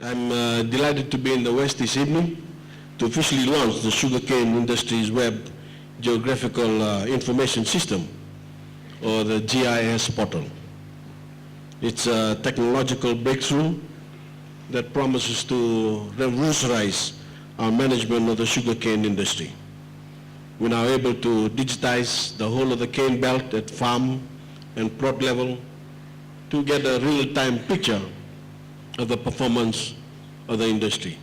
I'm delighted to be in the West this evening to officially launch the Sugarcane Industries Web Geographical Information System, or the GIS Portal. It's a technological breakthrough that promises to revolutionize our management of the sugarcane industry. We're now able to digitize the whole of the cane belt at farm and plot level to get a real-time picture of the performance of the industry.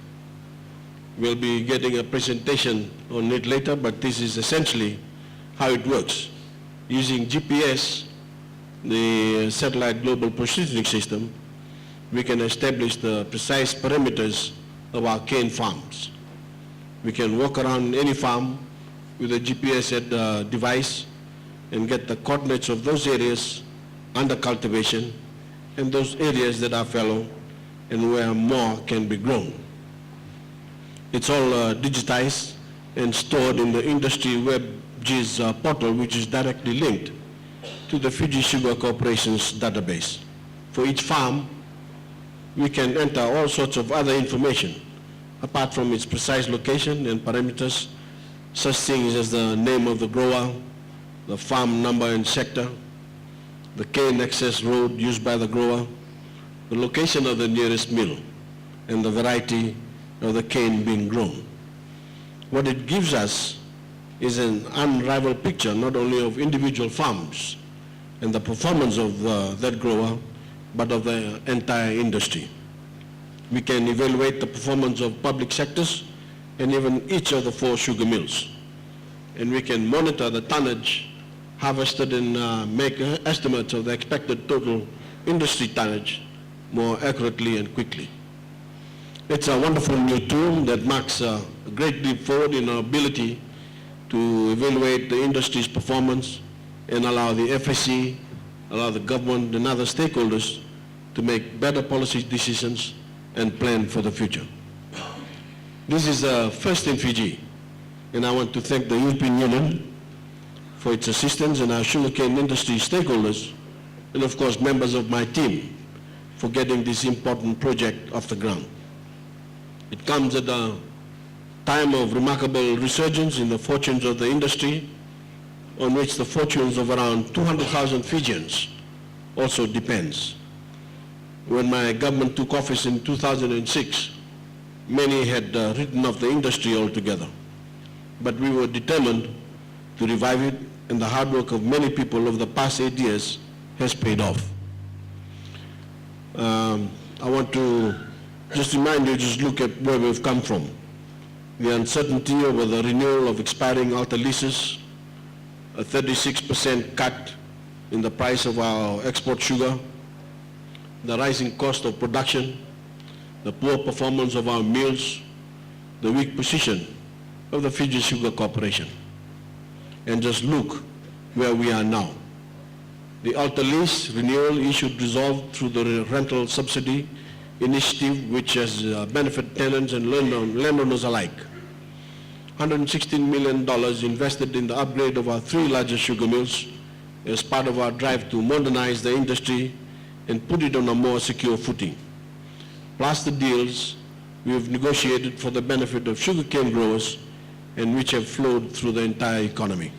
We'll be getting a presentation on it later, but this is essentially how it works. Using GPS, the Satellite Global Positioning System, we can establish the precise parameters of our cane farms. We can walk around any farm with a GPS device and get the coordinates of those areas under cultivation and those areas that are fallow and where more can be grown. It's all digitized and stored in the Industry Web GIS Portal, which is directly linked to the Fiji Sugar Corporation's database. For each farm, we can enter all sorts of other information, apart from its precise location and parameters, such things as the name of the grower, the farm number and sector, the cane access road used by the grower, the location of the nearest mill, and the variety of the cane being grown. What it gives us is an unrivaled picture not only of individual farms and the performance of that grower, but of the entire industry. We can evaluate the performance of public sectors and even each of the 4 sugar mills. And we can monitor the tonnage harvested and make estimates of the expected total industry tonnage more accurately and quickly. It's a wonderful new tool that marks a great leap forward in our ability to evaluate the industry's performance and allow the FSC, allow the government and other stakeholders to make better policy decisions and plan for the future. This is the first in Fiji, and I want to thank the European Union for its assistance and our sugarcane industry stakeholders, and of course members of my team for getting this important project off the ground. It comes at a time of remarkable resurgence in the fortunes of the industry, on which the fortunes of around 200,000 Fijians also depends. When my government took office in 2006, many had written off the industry altogether. But we were determined to revive it, and the hard work of many people over the past 8 years has paid off. I want to just remind you, just look at where we've come from. The uncertainty over the renewal of expiring altar leases, a 36% cut in the price of our export sugar, the rising cost of production, the poor performance of our mills, the weak position of the Fiji Sugar Corporation. And just look where we are now. The altar lease renewal issued resolved through the rental subsidy initiative, which has benefited tenants and landowners alike. $116 million invested in the upgrade of our 3 largest sugar mills as part of our drive to modernize the industry and put it on a more secure footing. Plus the deals we have negotiated for the benefit of sugarcane growers and which have flowed through the entire economy.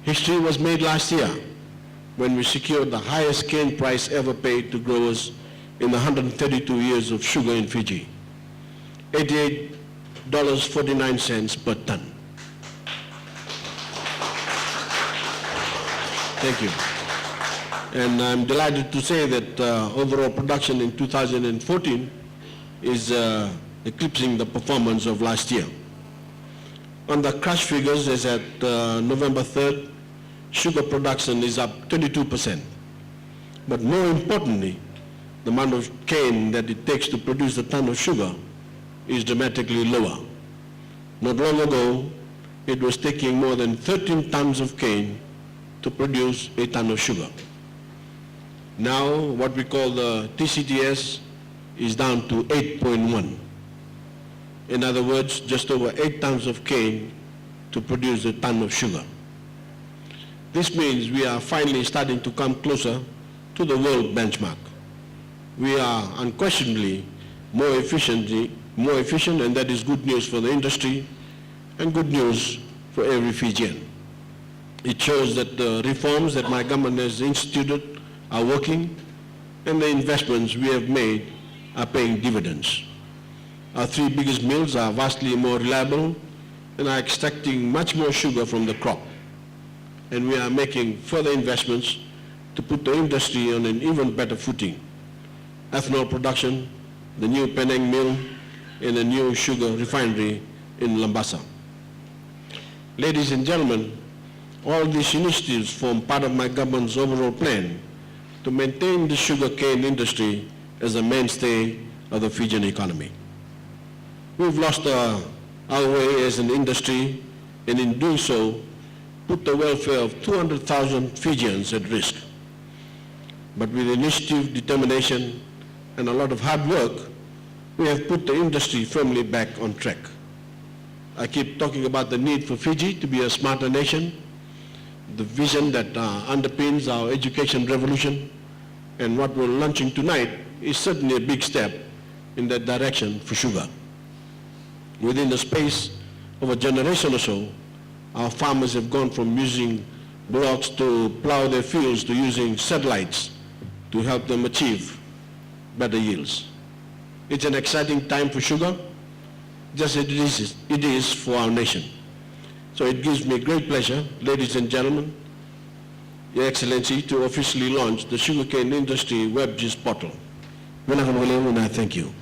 History was made last year when we secured the highest cane price ever paid to growers in the 132 years of sugar in Fiji, $88.49 per ton. Thank you. And I'm delighted to say that overall production in 2014 is eclipsing the performance of last year. On the crush figures, as at November 3rd, sugar production is up 22%. But more importantly, the amount of cane that it takes to produce a ton of sugar is dramatically lower. Not long ago, it was taking more than 13 tons of cane to produce a ton of sugar. Now, what we call the TCTS is down to 8.1. In other words, just over 8 tons of cane to produce a ton of sugar. This means we are finally starting to come closer to the world benchmark. We are unquestionably more efficient, and that is good news for the industry and good news for every Fijian. It shows that the reforms that my government has instituted are working, and the investments we have made are paying dividends. Our 3 biggest mills are vastly more reliable and are extracting much more sugar from the crop. And we are making further investments to put the industry on an even better footing. Ethanol production, the new Penang mill, and a new sugar refinery in Lambasa. Ladies and gentlemen, all these initiatives form part of my government's overall plan to maintain the sugarcane industry as a mainstay of the Fijian economy. We've lost our way as an industry, and in doing so, put the welfare of 200,000 Fijians at risk. But with initiative, determination, and a lot of hard work, we have put the industry firmly back on track. I keep talking about the need for Fiji to be a smarter nation, the vision that underpins our education revolution, and what we're launching tonight is certainly a big step in that direction for sugar. Within the space of a generation or so, our farmers have gone from using blocks to plow their fields to using satellites to help them achieve better yields. It's an exciting time for sugar, just as it is for our nation. So it gives me great pleasure, ladies and gentlemen, Your Excellency, to officially launch the Sugarcane Industry Web GIS Portal. And I thank you.